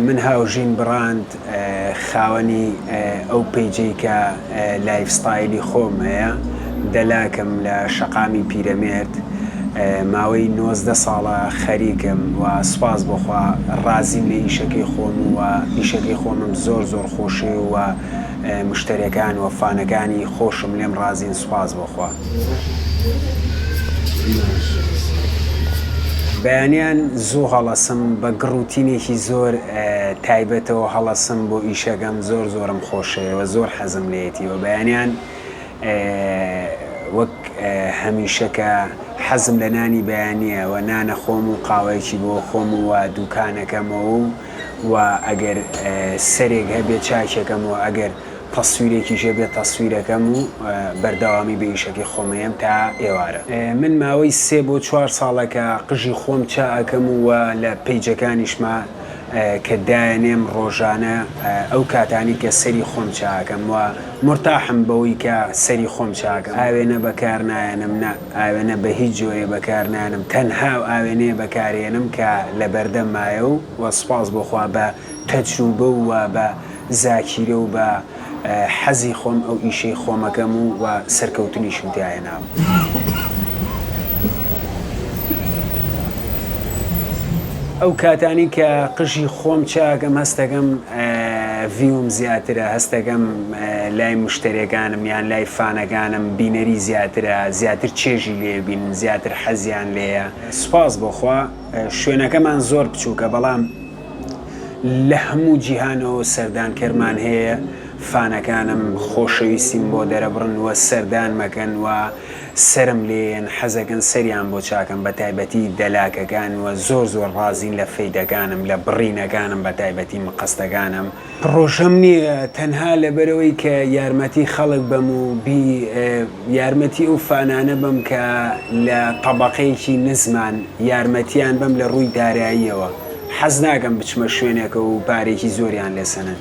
من هاوژین براند خاوەنی ئەو پیجەی کە لایفستایلی خۆم هەیە دەلاکەم لە شەقامی پیرەمێرد ماوەی 19 ساڵە خەریکم و سوپاس بخوا ڕازیم لە ئیشەکەی خۆم و ئیشەکەی خۆمم زۆر خۆشی و مشتریەکان و فانەکانی خۆشم لێم ڕازین سوپاس بخوا. بەیانیان زوو هەڵەسم بە گڕوتینێکی زۆر تایبەتەوە هەڵەسم بۆ ئیشەکەم زۆرم خۆشەوە زۆر حەزم لێتیوە بەیانیان وەک هەمیشەکە حەزم لە نانی بەیانیە و نانە خۆم و قاوەیەکی بۆ خۆم و دوکانەکەمەوە و ئەگەر سەرێک هەبێت چاکێکەم و ئەگەر تەسویرێکیش بێت تەسویرەکەم و بەردەوامی بە ئیشەکەی خۆمەیەم تا ئێوارە. من ماوەی 3 بۆ 4 ساڵەکە قژی خۆم چاکەم و لە پیجەکانیشمە کە دایانێم ڕۆژانە ئەو کاتانی کە سەری خۆم چاکەم و مرتاحم بەوەی کە سەری خۆم چاکەم. ئاوێنە بەکار نایەنم ئاوێنە بە هیچ جۆرێ بەکار نایەنم تەنها ئاوێنەیە بەکارێنم کە لە بەردەمایە و سوپاس بخوا بە تەجروبە و بە زاکیرە و بە حەزی خۆم ئەو ئیشەی خۆمەکەم و سەرکەوتنیشم تایەناوە. ئەو کاتانی کە قژی خۆم چاکەم هەستەکەم ڤیوم زیاترە هەستەکەم لای مشتریەکانم یان لای فانەکانم بینەری زیاتر چێژی لێبین زیاتر حەزیان لێیە. سوپاس بۆخوا شوێنەکەمان زۆر بچووکە بەڵام لە هەموو جیهانەوە سەردانکەرمان هەیە فانەکانم خۆشەویستیم بۆ دەرەبڕن و سەردان مەکەن و سرم لێن حەزەکەن سەریان بۆ چاکەم بە تایبەتی دەلاکەکان و زۆر ڕازین لە فەیدەکانم لە بڕینەکانم بە تایبەتی مقەستەکانم. پرۆژەم نییە تەنها لەبەرەوەی کە یارمەتی خەڵک بەم و یارمەتی ئەو فانانە بم کە لە تەبەقەیەکی نزمان یارمەتیان بم لە ڕووی داراییەوە حەز ناکەم بچمە شوێنێکە و پارێکی زۆریان لێسەنن.